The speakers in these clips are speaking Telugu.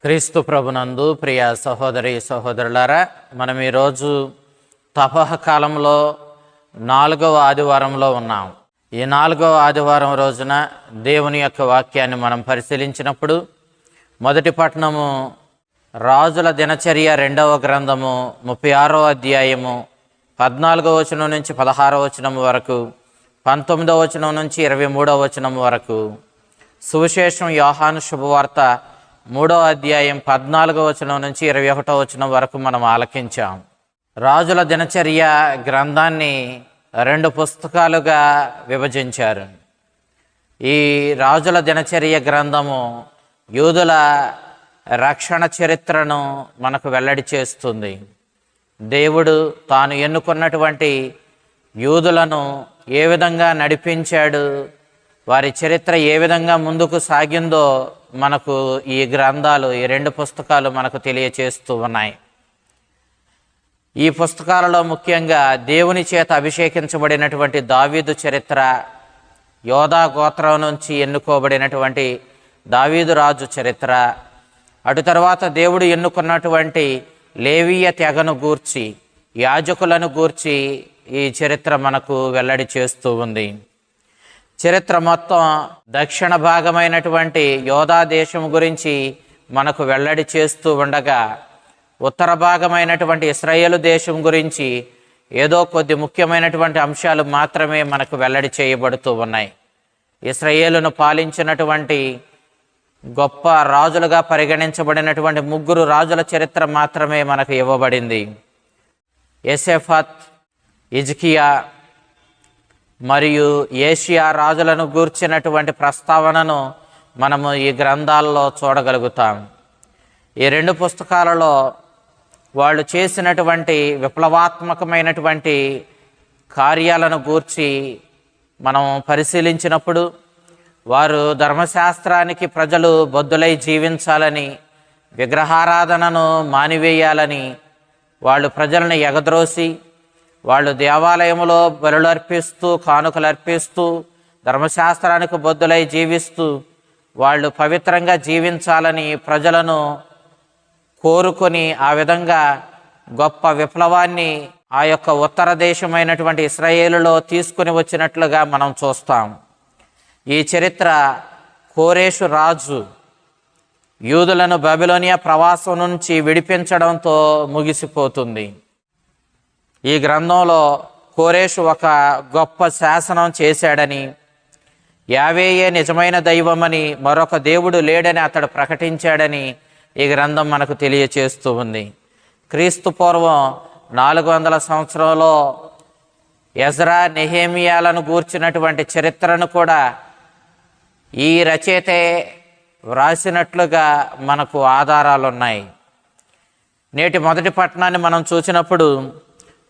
క్రీస్తు ప్రభునందు ప్రియ సహోదరి సహోదరులారా, మనం ఈరోజు తపః కాలంలో 4వ ఆదివారంలో ఉన్నాం. ఈ 4వ ఆదివారం రోజున దేవుని యొక్క వాక్యాన్ని మనం పరిశీలించినప్పుడు మొదటి పట్టణము రాజుల దినచర్య 2వ గ్రంథము 36వ అధ్యాయము 14వ వచనం నుంచి 16వ వచనం వరకు, 19వ వచనం నుంచి 23వ వచనం వరకు, సువిశేషం యోహాను శుభవార్త 3వ అధ్యాయం 14వ వచనం నుంచి 21వ వచనం వరకు మనం ఆలకించాం. రాజుల దినచర్య గ్రంథాన్ని 2 పుస్తకాలుగా విభజించారు. ఈ రాజుల దినచర్య గ్రంథము యూదుల రక్షణ చరిత్రను మనకు వెల్లడి చేస్తుంది. దేవుడు తాను ఎన్నుకున్నటువంటి యూదులను ఏ విధంగా నడిపించాడు, వారి చరిత్ర ఏ విధంగా ముందుకు సాగిందో మనకు ఈ గ్రంథాలు, ఈ 2 పుస్తకాలు మనకు తెలియచేస్తూ ఉన్నాయి. ఈ పుస్తకాలలో ముఖ్యంగా దేవుని చేత అభిషేకించబడినటువంటి దావీదు చరిత్ర, యోధా గోత్రం నుంచి ఎన్నుకోబడినటువంటి దావీదు రాజు చరిత్ర, అటు తర్వాత దేవుడు ఎన్నుకున్నటువంటి లేవీయ తెగను గూర్చి, యాజకులను గూర్చి ఈ చరిత్ర మనకు వెల్లడి చేస్తూ ఉంది. చరిత్ర మొత్తం దక్షిణ భాగమైనటువంటి యోధా దేశం గురించి మనకు వెల్లడి చేస్తూ ఉండగా, ఉత్తర భాగమైనటువంటి ఇశ్రాయేలు దేశం గురించి ఏదో కొద్ది ముఖ్యమైనటువంటి అంశాలు మాత్రమే మనకు వెల్లడి చేయబడుతూ ఉన్నాయి. ఇశ్రాయేలును పాలించినటువంటి గొప్ప రాజులుగా పరిగణించబడినటువంటి 3 రాజుల చరిత్ర మాత్రమే మనకు ఇవ్వబడింది. యోసేఫత్, హిజ్కియా మరియు ఏషియా రాజులను గూర్చినటువంటి ప్రస్తావనను మనము ఈ గ్రంథాల్లో చూడగలుగుతాం. ఈ 2 పుస్తకాలలో వాళ్ళు చేసినటువంటి విప్లవాత్మకమైనటువంటి కార్యాలను గూర్చి మనం పరిశీలించినప్పుడు, వారు ధర్మశాస్త్రానికి ప్రజలు బద్ధులై జీవించాలని, విగ్రహారాధనను మానివేయాలని వాళ్ళు ప్రజలను ఎగద్రోసి, వాళ్ళు దేవాలయంలో బలులు అర్పిస్తూ, కానుకలు అర్పిస్తూ, ధర్మశాస్త్రానికి బద్ధులై జీవిస్తూ వాళ్ళు పవిత్రంగా జీవించాలని ప్రజలను కోరుకొని ఆ విధంగా గొప్ప విప్లవాన్ని ఆ యొక్క ఉత్తర దేశమైనటువంటి ఇశ్రాయేలులో తీసుకుని వచ్చినట్లుగా మనం చూస్తాం. ఈ చరిత్ర కోరేషు రాజు యూదులను బబిలోనియా ప్రవాసం నుంచి విడిపించడంతో ముగిసిపోతుంది. ఈ గ్రంథంలో కోరేషు ఒక గొప్ప శాసనం చేశాడని, యావేయే నిజమైన దైవమని, మరొక దేవుడు లేడని అతడు ప్రకటించాడని ఈ గ్రంథం మనకు తెలియచేస్తూ ఉంది. క్రీస్తు పూర్వం 400 సంవత్సరంలో ఎజ్రా, నెహెమియాలను గూర్చినటువంటి చరిత్రను కూడా ఈ రచయితే వ్రాసినట్లుగా మనకు ఆధారాలు ఉన్నాయి. నేటి మొదటి పట్టణాన్ని మనం చూసినప్పుడు,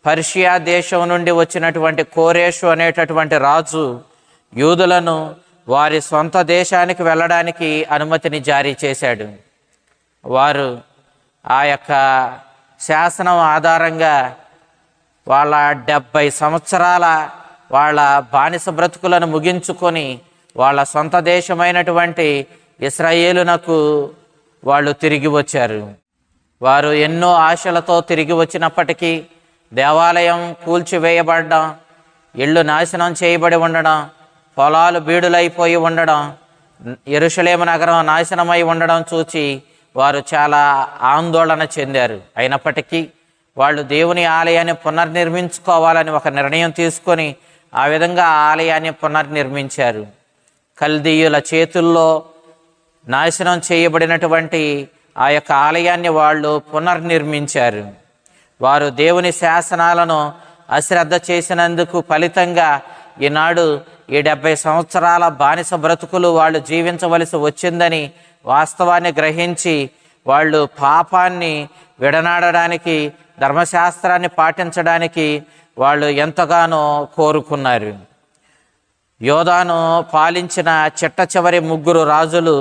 పర్షియా దేశం నుండి వచ్చినటువంటి కోరేషు అనేటటువంటి రాజు యూదులను వారి సొంత దేశానికి వెళ్ళడానికి అనుమతిని జారీ చేశాడు. వారు ఆ యొక్క శాసనం ఆధారంగా వాళ్ళ 70 సంవత్సరాల వాళ్ళ బానిస బ్రతుకులను ముగించుకొని వాళ్ళ సొంత దేశమైనటువంటి ఇశ్రాయేలునకు వాళ్ళు తిరిగి వచ్చారు. వారు ఎన్నో ఆశలతో తిరిగి వచ్చినప్పటికీ దేవాలయం కూల్చివేయబడడం, ఇళ్ళు నాశనం చేయబడి ఉండడం, పొలాలు బీడులైపోయి ఉండడం, యెరూషలేము నగరం నాశనమై ఉండడం చూచి వారు చాలా ఆందోళన చెందారు. అయినప్పటికీ వాళ్ళు దేవుని ఆలయాన్ని పునర్నిర్మించుకోవాలని ఒక నిర్ణయం తీసుకొని ఆ విధంగా ఆ ఆలయాన్ని పునర్నిర్మించారు. కల్దీయుల చేతుల్లో నాశనం చేయబడినటువంటి ఆ యొక్క ఆలయాన్ని వాళ్ళు పునర్నిర్మించారు. వారు దేవుని శాసనాలను అశ్రద్ధ చేసినందుకు ఫలితంగా ఈనాడు ఈ 70 సంవత్సరాల బానిస బ్రతుకులు వాళ్ళు జీవించవలసి వచ్చిందని వాస్తవాన్ని గ్రహించి వాళ్ళు పాపాన్ని విడనాడడానికి, ధర్మశాస్త్రాన్ని పాటించడానికి వాళ్ళు ఎంతగానో కోరుకున్నారు. యోధాను పాలించిన చిట్ట చివరి 3 రాజులు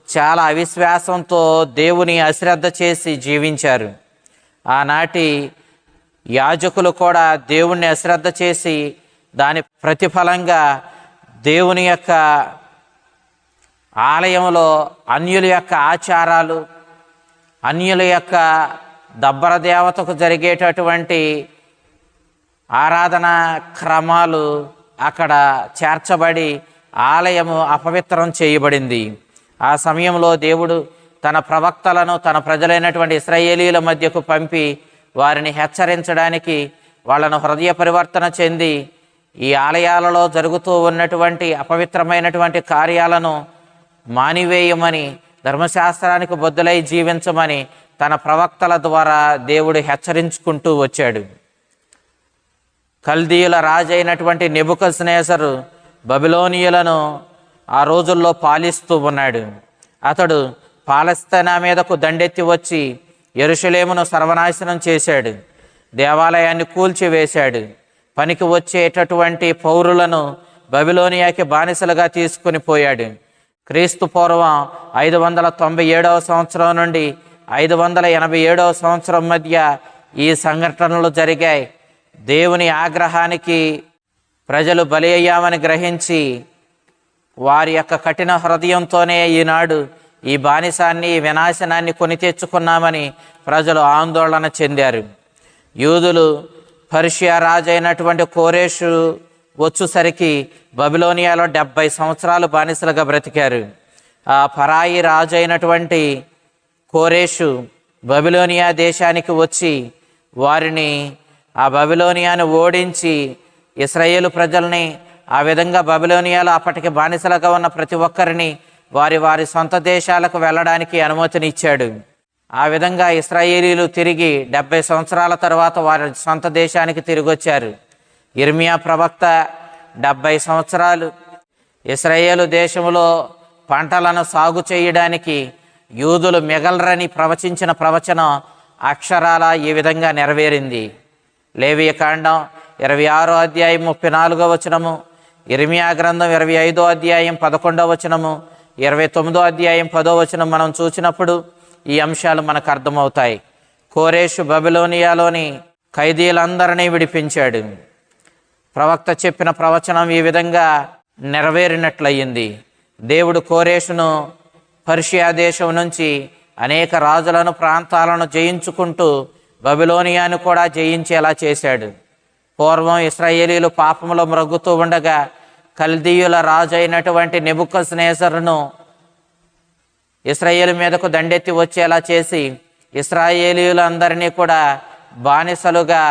చాలా అవిశ్వాసంతో దేవుని అశ్రద్ధ చేసి జీవించారు. ఆనాటి యాజకులు కూడా దేవుణ్ణి అశ్రద్ధ చేసి దాని ప్రతిఫలంగా దేవుని యొక్క ఆలయంలో అన్యుల యొక్క ఆచారాలు, అన్యుల యొక్క దబ్బర దేవతకు జరిగేటటువంటి ఆరాధన క్రమాలు అక్కడ చేర్చబడి ఆలయము అపవిత్రం చేయబడింది. ఆ సమయంలో దేవుడు తన ప్రవక్తలను తన ప్రజలైనటువంటి ఇశ్రాయేలీల మధ్యకు పంపి వారిని హెచ్చరించడానికి, వాళ్ళను హృదయ పరివర్తన చెంది ఈ ఆలయాలలో జరుగుతూ ఉన్నటువంటి అపవిత్రమైనటువంటి కార్యాలను మానివేయమని, ధర్మశాస్త్రానికి బొద్దులై జీవించమని తన ప్రవక్తల ద్వారా దేవుడు హెచ్చరించుకుంటూ వచ్చాడు. కల్దీయుల రాజైనటువంటి నెబుకద్నెజరు బబిలోనియులను ఆ రోజుల్లో పాలిస్తూ ఉన్నాడు. అతడు పాలస్తీనా మీదకు దండెత్తి వచ్చి యెరూషలేమును సర్వనాశనం చేశాడు. దేవాలయాన్ని కూల్చివేశాడు. పనికి వచ్చేటటువంటి పౌరులను బబిలోనియాకి బానిసలుగా తీసుకుని పోయాడు. క్రీస్తు పూర్వం 597వ సంవత్సరం నుండి 587వ సంవత్సరం మధ్య ఈ సంఘటనలు జరిగాయి. దేవుని ఆగ్రహానికి ప్రజలు బలి అయ్యామని గ్రహించి వారి యొక్క కఠిన హృదయంతోనే ఈనాడు ఈ బానిసాన్ని, వినాశనాన్ని కొని తెచ్చుకున్నామని ప్రజలు ఆందోళన చెందారు. యూదులు పర్షియా రాజైనటువంటి కోరేషు వచ్చేసరికి బబిలోనియాలో 70 సంవత్సరాలు బానిసలుగా బ్రతికారు. ఆ పరాయి రాజు అయినటువంటి కోరేషు బబిలోనియా దేశానికి వచ్చి వారిని, ఆ బబిలోనియాను ఓడించి ఇశ్రాయేలు ప్రజల్ని, ఆ విధంగా బబిలోనియాలో అప్పటికి బానిసలుగా ఉన్న ప్రతి ఒక్కరిని వారి వారి సొంత దేశాలకు వెళ్ళడానికి అనుమతినిచ్చాడు. ఆ విధంగా ఇశ్రాయేలీలు తిరిగి 70 సంవత్సరాల తర్వాత వారి సొంత దేశానికి తిరిగి వచ్చారు. యిర్మీయా ప్రవక్త 70 సంవత్సరాలు ఇశ్రాయేలు దేశంలో పంటలను సాగు చేయడానికి యూదులు మిగలరని ప్రవచించిన ప్రవచనం అక్షరాల ఈ విధంగా నెరవేరింది. లేవియకాండం 26వ అధ్యాయం 34వ వచనము, యిర్మీయా గ్రంథం 25వ అధ్యాయం 11వ వచనము, 29వ అధ్యాయం 10వ వచనం మనం చూసినప్పుడు ఈ అంశాలు మనకు అర్థమవుతాయి. కోరేషు బబిలోనియాలోని ఖైదీలందరినీ విడిపించాడు. ప్రవక్త చెప్పిన ప్రవచనం ఈ విధంగా నెరవేరినట్లయింది. దేవుడు కోరేషును పర్షియా దేశం నుంచి అనేక రాజులను, ప్రాంతాలను జయించుకుంటూ బబిలోనియాను కూడా జయించేలా చేశాడు. పూర్వం ఇశ్రాయేలీలు పాపంలో మ్రగ్గుతూ ఉండగా కల్దీయుల రాజు అయినటువంటి నెబుకద్నెజరును ఇశ్రాయేలు మీదకు దండెత్తి వచ్చేలా చేసి ఇశ్రాయేలీయులందరినీ కూడా బానిసలుగా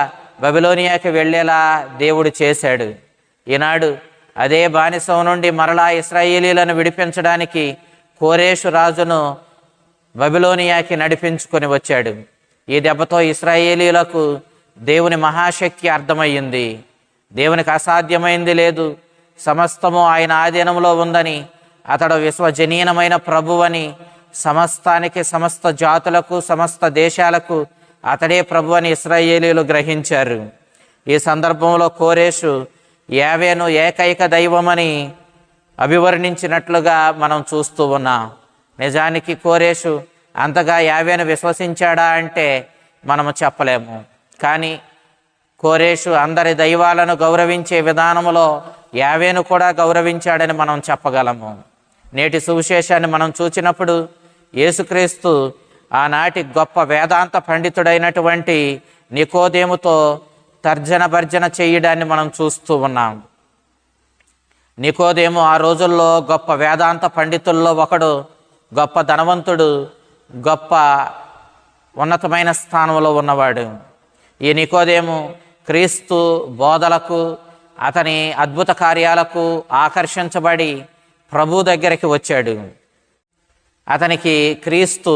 బబిలోనియాకి వెళ్ళేలా దేవుడు చేశాడు. ఈనాడు అదే బానిసం నుండి మరలా ఇశ్రాయేలీలను విడిపించడానికి కోరేషు రాజును బబిలోనియాకి నడిపించుకొని వచ్చాడు. ఈ దెబ్బతో ఇశ్రాయేలీలకు దేవుని మహాశక్తి అర్థమయ్యింది. దేవునికి అసాధ్యమైంది లేదు, సమస్తము ఆయన ఆధీనంలో ఉందని, అతడు విశ్వజనీయమైన ప్రభువని, సమస్తానికి, సమస్త జాతులకు, సమస్త దేశాలకు అతడే ప్రభు అని ఇశ్రాయేలీలు గ్రహించారు. ఈ సందర్భంలో కోరేషు యావేను ఏకైక దైవమని అభివర్ణించినట్లుగా మనం చూస్తూ ఉన్నాం. నిజానికి కోరేషు అంతగా యావేను విశ్వసించాడా అంటే మనము చెప్పలేము. కానీ కోరేషు అందరి దైవాలను గౌరవించే విధానంలో యావేను కూడా గౌరవించాడని మనం చెప్పగలము. నేటి సువిశేషాన్ని మనం చూచినప్పుడు యేసుక్రీస్తు ఆనాటి గొప్ప వేదాంత పండితుడైనటువంటి నికోదేముతో తర్జన భర్జన చేయడాన్ని మనం చూస్తూ ఉన్నాం. నికోదేము ఆ రోజుల్లో గొప్ప వేదాంత పండితుల్లో ఒకడు, గొప్ప ధనవంతుడు, గొప్ప ఉన్నతమైన స్థానంలో ఉన్నవాడు. ఈ నికోదేము క్రీస్తు బోధలకు, అతని అద్భుత కార్యాలకు ఆకర్షించబడి ప్రభు దగ్గరికి వచ్చాడు. అతనికి క్రీస్తు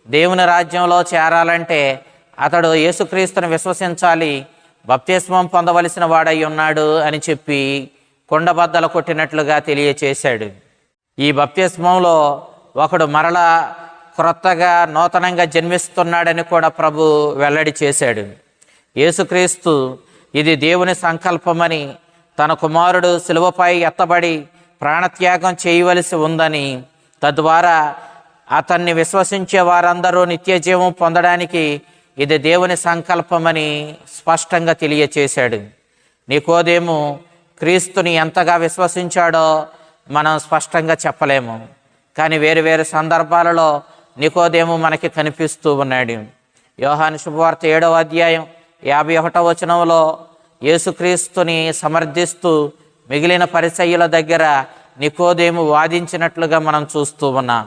దేవుని రాజ్యంలో చేరాలంటే అతడు యేసుక్రీస్తుని విశ్వసించాలి, బప్తిస్మం పొందవలసిన వాడై ఉన్నాడు అని చెప్పి కొండబద్దలు కొట్టినట్లుగా తెలియచేశాడు. ఈ బప్తిస్మంలో ఒకడు మరలా క్రొత్తగా నూతనంగా జన్మిస్తున్నాడని కూడా ప్రభు వెల్లడి చేశాడు. యేసుక్రీస్తు ఇది దేవుని సంకల్పమని, తన కుమారుడు శిలువపై ఎత్తబడి ప్రాణత్యాగం చేయవలసి ఉందని, తద్వారా అతన్ని విశ్వసించే వారందరూ నిత్య జీవం పొందడానికి ఇది దేవుని సంకల్పమని స్పష్టంగా తెలియచేశాడు. నికోదేము క్రీస్తుని ఎంతగా విశ్వసించాడో మనం స్పష్టంగా చెప్పలేము. కానీ వేరు వేరు సందర్భాలలో నికోదేము మనకి కనిపిస్తూ ఉన్నాడు. యోహాను శుభవార్త 7వ అధ్యాయం 51వ వచనంలో యేసుక్రీస్తుని సమర్థిస్తూ మిగిలిన పరిసయ్యుల దగ్గర నికోదేము వాదించినట్లుగా మనం చూస్తూ ఉన్నాం.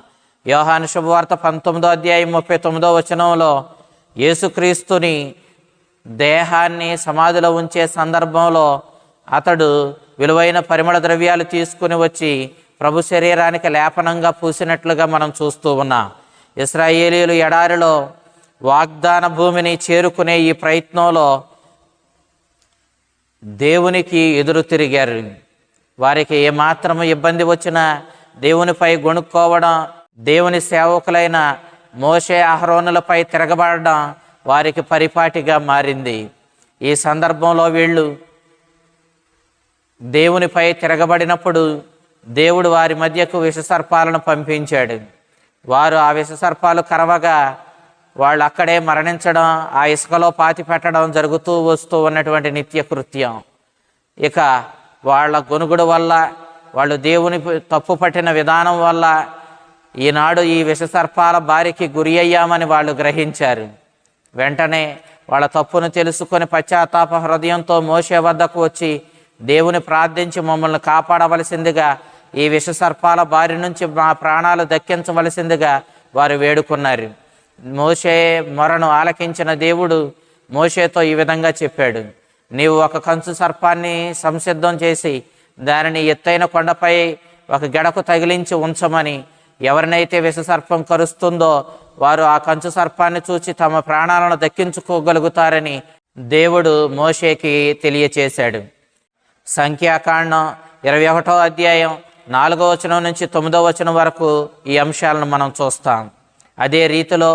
యోహాను శుభవార్త 19వ అధ్యాయం 39వ వచనంలో యేసుక్రీస్తుని దేహాన్ని సమాధిలో ఉంచే సందర్భంలో అతడు విలువైన పరిమళ ద్రవ్యాలు తీసుకుని వచ్చి ప్రభు శరీరానికి లేపనంగా పూసినట్లుగా మనం చూస్తూ ఉన్నాం. ఇశ్రాయేలీయులు ఎడారిలో వాగ్దాన భూమిని చేరుకునే ఈ ప్రయత్నంలో దేవునికి ఎదురు తిరిగారు. వారికి ఏమాత్రము ఇబ్బంది వచ్చినా దేవునిపై గొణుక్కోవడం, దేవుని సేవకులైన మోషే అహరోనులపై తిరగబడడం వారికి పరిపాటిగా మారింది. ఈ సందర్భంలో వీళ్ళు దేవునిపై తిరగబడినప్పుడు దేవుడు వారి మధ్యకు విషసర్పాలను పంపించాడు. వారు ఆ విషసర్పాలు కరవగా వాళ్ళు అక్కడే మరణించడం, ఆ ఇసుకలో పాతి పెట్టడం జరుగుతూ వస్తూ ఉన్నటువంటి నిత్య కృత్యం. ఇక వాళ్ళ గొనుగుడు వల్ల, వాళ్ళు దేవుని తప్పు పట్టిన విధానం వల్ల ఈనాడు ఈ విషసర్పాల బారికి గురి అయ్యామని వాళ్ళు గ్రహించారు. వెంటనే వాళ్ళ తప్పును తెలుసుకొని పశ్చాత్తాప హృదయంతో మోషే వద్దకు వచ్చి దేవుని ప్రార్థించి మమ్మల్ని కాపాడవలసిందిగా, ఈ విషసర్పాల బారి నుంచి మా ప్రాణాలు దక్కించవలసిందిగా వారు వేడుకున్నారు. మోషే మొరను ఆలకించిన దేవుడు మోషేతో ఈ విధంగా చెప్పాడు, నీవు ఒక కంచు సర్పాన్ని సంసిద్ధం చేసి దానిని ఎత్తైన కొండపై ఒక గెడకు తగిలించి ఉంచమని, ఎవరినైతే విషసర్పం కరుస్తుందో వారు ఆ కంచు సర్పాన్ని చూచి తమ ప్రాణాలను దక్కించుకోగలుగుతారని దేవుడు మోషేకి తెలియచేశాడు. సంఖ్యాకాండం 21వ అధ్యాయం 4వ వచనం నుంచి 9వ వచనం వరకు ఈ అంశాలను మనం చూస్తాం. అదే రీతిలో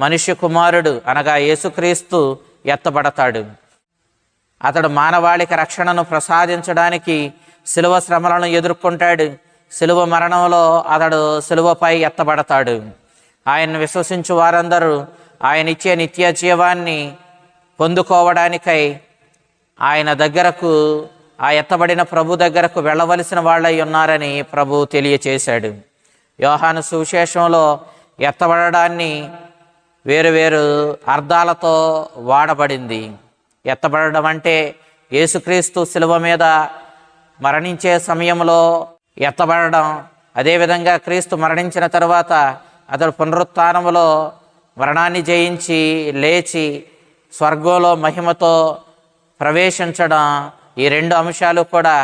మనుష్య కుమారుడు అనగా యేసుక్రీస్తు ఎత్తబడతాడు. అతడు మానవాళికి రక్షణను ప్రసాదించడానికి శిలువ శ్రమలను ఎదుర్కొంటాడు. శిలువ మరణంలో అతడు శిలువపై ఎత్తబడతాడు. ఆయన్ని విశ్వసించు వారందరూ ఆయన ఇచ్చే నిత్య జీవాన్ని పొందుకోవడానికై ఆయన దగ్గరకు, ఆ ఎత్తబడిన ప్రభు దగ్గరకు వెళ్ళవలసిన వాళ్ళై ఉన్నారని ప్రభు తెలియచేశాడు. యోహాను సువిశేషంలో ఎత్తబడడాన్ని వేరువేరు అర్థాలతో వాడబడింది. ఎత్తబడడం అంటే యేసుక్రీస్తు శిలువ మీద మరణించే సమయంలో ఎత్తబడడం. అదేవిధంగా క్రీస్తు మరణించిన తర్వాత అతడు పునరుత్థానములో మరణాన్ని జయించి లేచి స్వర్గంలో మహిమతో ప్రవేశించడం. ఈ రెండు అంశాలు కూడా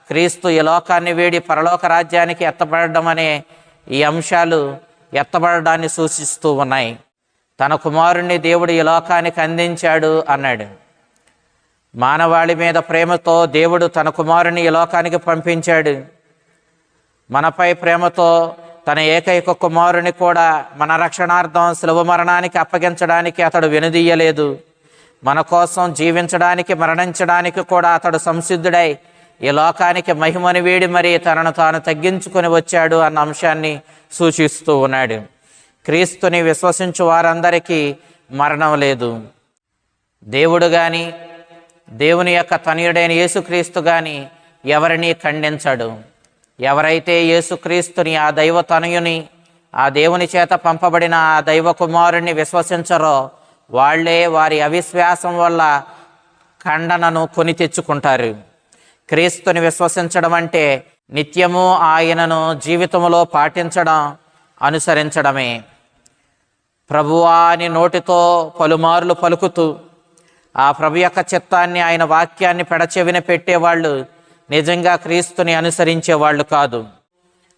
క్రీస్తు ఈ లోకాన్ని వీడి పరలోక రాజ్యానికి ఎత్తబడడం అనే ఈ అంశాలు ఎత్తబడడాన్ని సూచిస్తూ ఉన్నాయి. తన కుమారుణ్ణి దేవుడు ఈ లోకానికి అందించాడు అన్నాడు. మానవాళి మీద ప్రేమతో దేవుడు తన కుమారుని ఈ లోకానికి పంపించాడు. మనపై ప్రేమతో తన ఏకైక కుమారుని కూడా మన రక్షణార్థం శిలువ మరణానికి అప్పగించడానికి అతడు వెనుదీయలేదు. మన కోసం జీవించడానికి, మరణించడానికి కూడా అతడు సంసిద్ధుడై ఈ లోకానికి మహిమని వీడి మరి తనను తాను తగ్గించుకొని వచ్చాడు అన్న అంశాన్ని సూచిస్తూ ఉన్నాడు. క్రీస్తుని విశ్వసించు వారందరికీ మరణం లేదు. దేవుడు కానీ, దేవుని యొక్క తనయుడైన యేసుక్రీస్తు కానీ ఎవరిని ఖండించడు. ఎవరైతే యేసుక్రీస్తుని, ఆ దైవ తనయుని, ఆ దేవుని చేత పంపబడిన ఆ దైవ కుమారుణ్ణి విశ్వసించరో వాళ్లే వారి అవిశ్వాసం వల్ల ఖండనను కొని తెచ్చుకుంటారు. క్రీస్తుని విశ్వసించడం అంటే నిత్యము ఆయనను జీవితంలో పాటించడం, అనుసరించడమే. ప్రభువా అని నోటితో పలుమార్లు పలుకుతూ ఆ ప్రభు యొక్క చిత్తాన్ని, ఆయన వాక్యాన్ని పెడచెవిన పెట్టేవాళ్ళు నిజంగా క్రీస్తుని అనుసరించేవాళ్ళు కాదు.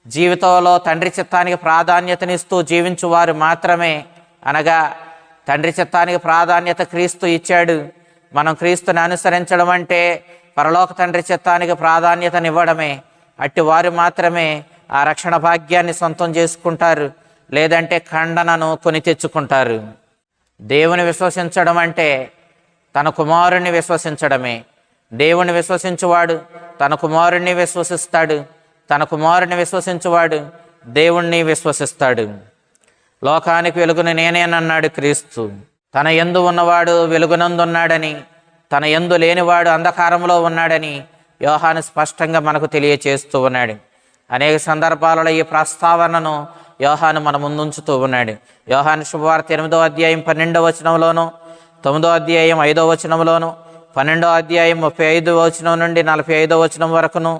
జీవితంలో తండ్రి చిత్తానికి ప్రాధాన్యతనిస్తూ జీవించువారు మాత్రమే, అనగా తండ్రి చిత్తానికి ప్రాధాన్యత క్రీస్తు ఇచ్చాడు. మనం క్రీస్తుని అనుసరించడం అంటే పరలోక తండ్రి చిత్తానికి ప్రాధాన్యతనివ్వడమే. అట్టి వారు మాత్రమే ఆ రక్షణ భాగ్యాన్ని సొంతం చేసుకుంటారు, లేదంటే ఖండనను కొని తెచ్చుకుంటారు. దేవుని విశ్వసించడం అంటే తన కుమారుణ్ణి విశ్వసించడమే. దేవుని విశ్వసించువాడు తన కుమారుణ్ణి విశ్వసిస్తాడు, తన కుమారుణ్ణి విశ్వసించువాడు దేవుణ్ణి విశ్వసిస్తాడు. లోకానికి వెలుగును నేనేనన్నాడు క్రీస్తు. తన యందు ఉన్నవాడు వెలుగునందున్నాడని, తన యందు లేనివాడు అంధకారంలో ఉన్నాడని యోహాను స్పష్టంగా మనకు తెలియచేస్తూ ఉన్నాడు. అనేక సందర్భాలలో ఈ ప్రస్తావనను యోహాను మన ముందుంచుతూ ఉన్నాడు. యోహాను శుభవార్త 8వ అధ్యాయం 12వ వచనంలోను, 9వ అధ్యాయం 5వ వచనంలోను, 12వ అధ్యాయం 35వ వచనం నుండి 45వ వచనం వరకును,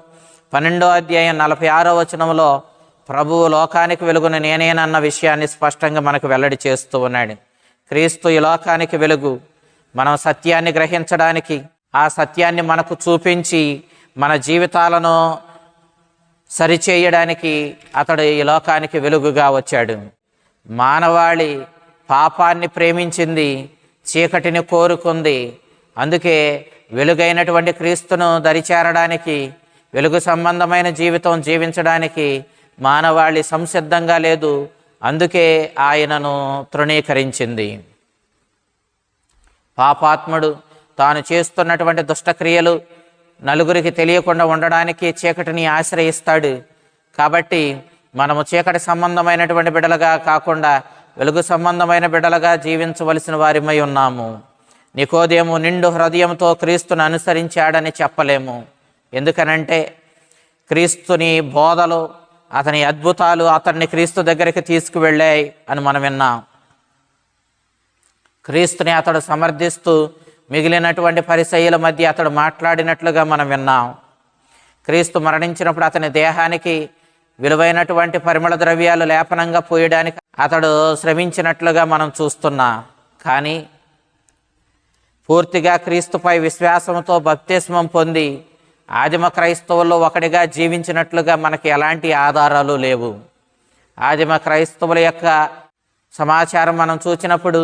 12వ అధ్యాయం 46వ వచనంలో ప్రభువు లోకానికి వెలుగును నేనేనన్న విషయాన్ని స్పష్టంగా మనకు వెల్లడి చేస్తూ ఉన్నాడు. క్రీస్తు ఈ లోకానికి వెలుగు. మనం సత్యాన్ని గ్రహించడానికి, ఆ సత్యాన్ని మనకు చూపించి మన జీవితాలను సరిచేయడానికి అతడు ఈ లోకానికి వెలుగుగా వచ్చాడు. మానవాళి పాపాన్ని ప్రేమించింది, చీకటిని కోరుకుంది. అందుకే వెలుగైనటువంటి క్రీస్తును దరిచేరడానికి, వెలుగు సంబంధమైన జీవితం జీవించడానికి మానవాళి సంసిద్ధంగా లేదు. అందుకే ఆయనను తృణీకరించింది. పాపాత్ముడు తాను చేస్తున్నటువంటి దుష్టక్రియలు నలుగురికి తెలియకుండా ఉండడానికి చీకటిని ఆశ్రయిస్తాడు. కాబట్టి మనము చీకటి సంబంధమైనటువంటి బిడ్డలుగా కాకుండా వెలుగు సంబంధమైన బిడ్డలుగా జీవించవలసిన వారిమై ఉన్నాము. నికోదేము నిండు హృదయంతో క్రీస్తును అనుసరించాడని చెప్పలేము. ఎందుకనంటే క్రీస్తుని బోధలు, అతని అద్భుతాలు అతన్ని క్రీస్తు దగ్గరికి తీసుకువెళ్ళాయి అని మనం విన్నాం. క్రీస్తుని అతడు సమర్థిస్తూ మిగిలినటువంటి పరిసయ్యుల మధ్య అతడు మాట్లాడినట్లుగా మనం విన్నాం. క్రీస్తు మరణించినప్పుడు అతని దేహానికి విలువైనటువంటి పరిమళ ద్రవ్యాలు లేపనంగా పోయడానికి అతడు శ్రమించినట్లుగా మనం చూస్తున్నాం. కానీ పూర్తిగా క్రీస్తుపై విశ్వాసంతో బప్తిస్మం పొంది ఆదిమ క్రైస్తవుల్లో ఒకటిగా జీవించినట్లుగా మనకి ఎలాంటి ఆధారాలు లేవు. ఆదిమ క్రైస్తవుల యొక్క సమాచారం మనం చూసినప్పుడు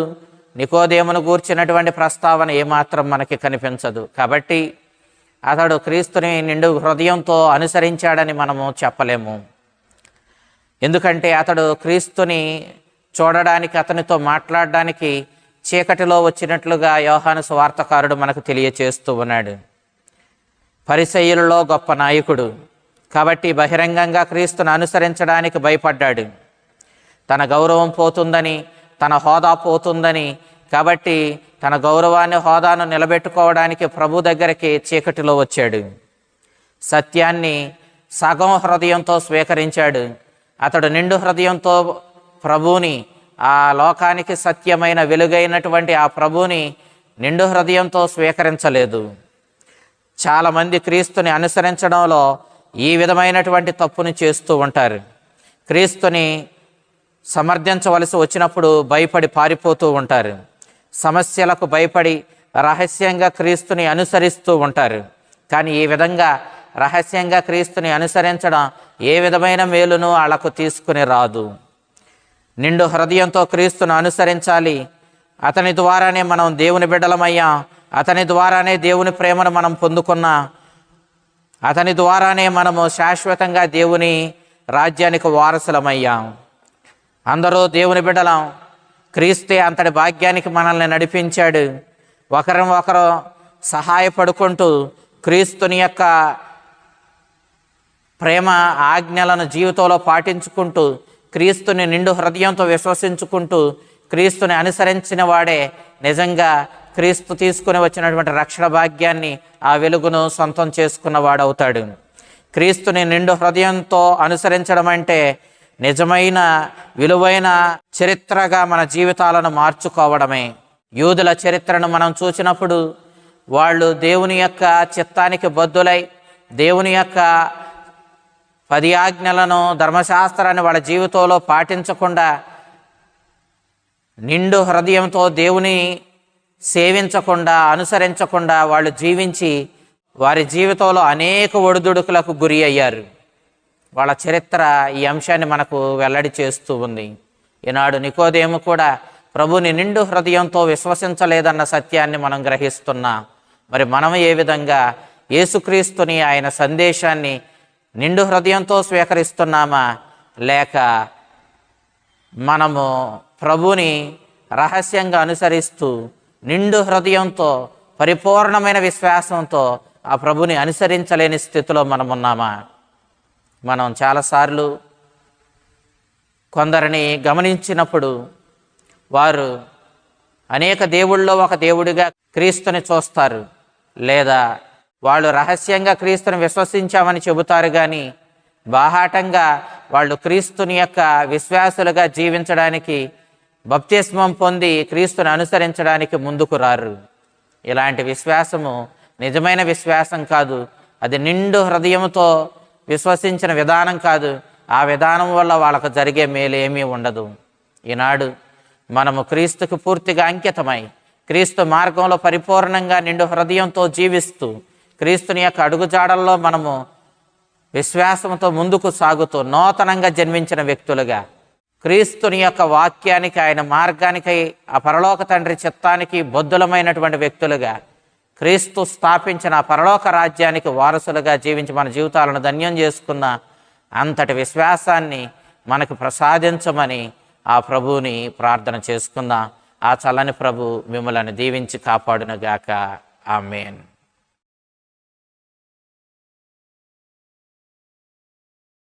నికోదేమును గూర్చినటువంటి ప్రస్తావన ఏమాత్రం మనకి కనిపించదు. కాబట్టి అతడు క్రీస్తుని నిండు హృదయంతో అనుసరించాడని మనము చెప్పలేము. ఎందుకంటే అతడు క్రీస్తుని చూడడానికి, అతనితో మాట్లాడడానికి చీకటిలో వచ్చినట్లుగా యోహాను సువార్తకారుడు మనకు తెలియచేస్తూ ఉన్నాడు. పరిసయ్యులలో గొప్ప నాయకుడు కాబట్టి బహిరంగంగా క్రీస్తును అనుసరించడానికి భయపడ్డాడు. తన గౌరవం పోతుందని, తన హోదా పోతుందని, కాబట్టి తన గౌరవాన్ని, హోదాను నిలబెట్టుకోవడానికి ప్రభు దగ్గరికి చీకటిలో వచ్చాడు. సత్యాన్ని సగం హృదయంతో స్వీకరించాడు. అతడు నిండు హృదయంతో ప్రభువుని, ఆ లోకానికి సత్యమైన వెలుగైనటువంటి ఆ ప్రభువుని నిండు హృదయంతో స్వీకరించలేదు. చాలామంది క్రీస్తుని అనుసరించడంలో ఈ విధమైనటువంటి తప్పుని చేస్తూ ఉంటారు. క్రీస్తుని సమర్థించవలసి వచ్చినప్పుడు భయపడి పారిపోతూ ఉంటారు. సమస్యలకు భయపడి రహస్యంగా క్రీస్తుని అనుసరిస్తూ ఉంటారు. కానీ ఈ విధంగా రహస్యంగా క్రీస్తుని అనుసరించడం ఏ విధమైన మేలును వాళ్ళకు తీసుకుని రాదు. నిండు హృదయంతో క్రీస్తును అనుసరించాలి. అతని ద్వారానే మనం దేవుని బిడ్డలమయ్యాం. అతని ద్వారానే దేవుని ప్రేమను మనం పొందుకున్నా. అతని ద్వారానే మనము శాశ్వతంగా దేవుని రాజ్యానికి వారసులమయ్యాం. అందరూ దేవుని బిడ్డలం. క్రీస్తే అంతటి భాగ్యానికి మనల్ని నడిపించాడు. ఒకరు సహాయపడుకుంటూ క్రీస్తుని యొక్క ప్రేమ ఆజ్ఞలను జీవితంలో పాటించుకుంటూ, క్రీస్తుని నిండు హృదయంతో విశ్వసించుకుంటూ క్రీస్తుని అనుసరించిన వాడే నిజంగా క్రీస్తు తీసుకుని వచ్చినటువంటి రక్షణ భాగ్యాన్ని, ఆ వెలుగును సొంతం చేసుకున్న వాడవుతాడు. క్రీస్తుని నిండు హృదయంతో అనుసరించడం అంటే నిజమైన విలువైన చరిత్రగా మన జీవితాలను మార్చుకోవడమే. యూదుల చరిత్రను మనం చూసినప్పుడు వాళ్ళు దేవుని యొక్క చిత్తానికి బద్ధులై దేవుని యొక్క 10 ఆజ్ఞలను, ధర్మశాస్త్రాన్ని వాళ్ళ జీవితంలో పాటించకుండా, నిండు హృదయంతో దేవుని సేవించకుండా, అనుసరించకుండా వాళ్ళు జీవించి వారి జీవితంలో అనేక ఒడిదుడుకులకు గురి అయ్యారు. వాళ్ళ చరిత్ర ఈ అంశాన్ని మనకు వెల్లడి చేస్తూ ఉంది. ఈనాడు నికోదేము కూడా ప్రభుని నిండు హృదయంతో విశ్వసించలేదన్న సత్యాన్ని మనం గ్రహిస్తున్నాం. మరి మనం ఏ విధంగా యేసుక్రీస్తుని, ఆయన సందేశాన్ని నిండు హృదయంతో స్వీకరిస్తున్నామా, లేక మనము ప్రభుని రహస్యంగా అనుసరిస్తూ నిండు హృదయంతో పరిపూర్ణమైన విశ్వాసంతో ఆ ప్రభుని అనుసరించలేని స్థితిలో మనం ఉన్నామా? మనం చాలాసార్లు కొందరిని గమనించినప్పుడు వారు అనేక దేవుళ్ళలో ఒక దేవుడిగా క్రీస్తుని చూస్తారు, లేదా వాళ్ళు రహస్యంగా క్రీస్తుని విశ్వసించామని చెబుతారు. కానీ బాహాటంగా వాళ్ళు క్రీస్తుని యొక్క విశ్వాసులుగా జీవించడానికి, బప్తిస్మం పొంది క్రీస్తుని అనుసరించడానికి ముందుకు రారు. ఇలాంటి విశ్వాసము నిజమైన విశ్వాసం కాదు. అది నిండు హృదయంతో విశ్వసించిన విధానం కాదు. ఆ విధానం వల్ల వాళ్ళకు జరిగే మేలు ఏమీ ఉండదు. ఈనాడు మనము క్రీస్తుకు పూర్తిగా అంకితమై, క్రీస్తు మార్గంలో పరిపూర్ణంగా నిండు హృదయంతో జీవిస్తూ, క్రీస్తుని యొక్క అడుగుజాడల్లో మనము విశ్వాసంతో ముందుకు సాగుతూ నూతనంగా జన్మించిన వ్యక్తులుగా, క్రీస్తుని యొక్క వాక్యానికి, ఆయన మార్గానికి, ఆ పరలోక తండ్రి చిత్తానికి బద్ధులమైనటువంటి వ్యక్తులుగా, క్రీస్తు స్థాపించిన పరలోక రాజ్యానికి వారసులుగా జీవించి మన జీవితాలను ధన్యం చేసుకున్న అంతటి విశ్వాసాన్ని మనకు ప్రసాదించమని ఆ ప్రభువుని ప్రార్థన చేసుకుందాం. ఆ చల్లని ప్రభు మిమ్మల్ని దీవించి కాపాడునుగాక. ఆమేన్.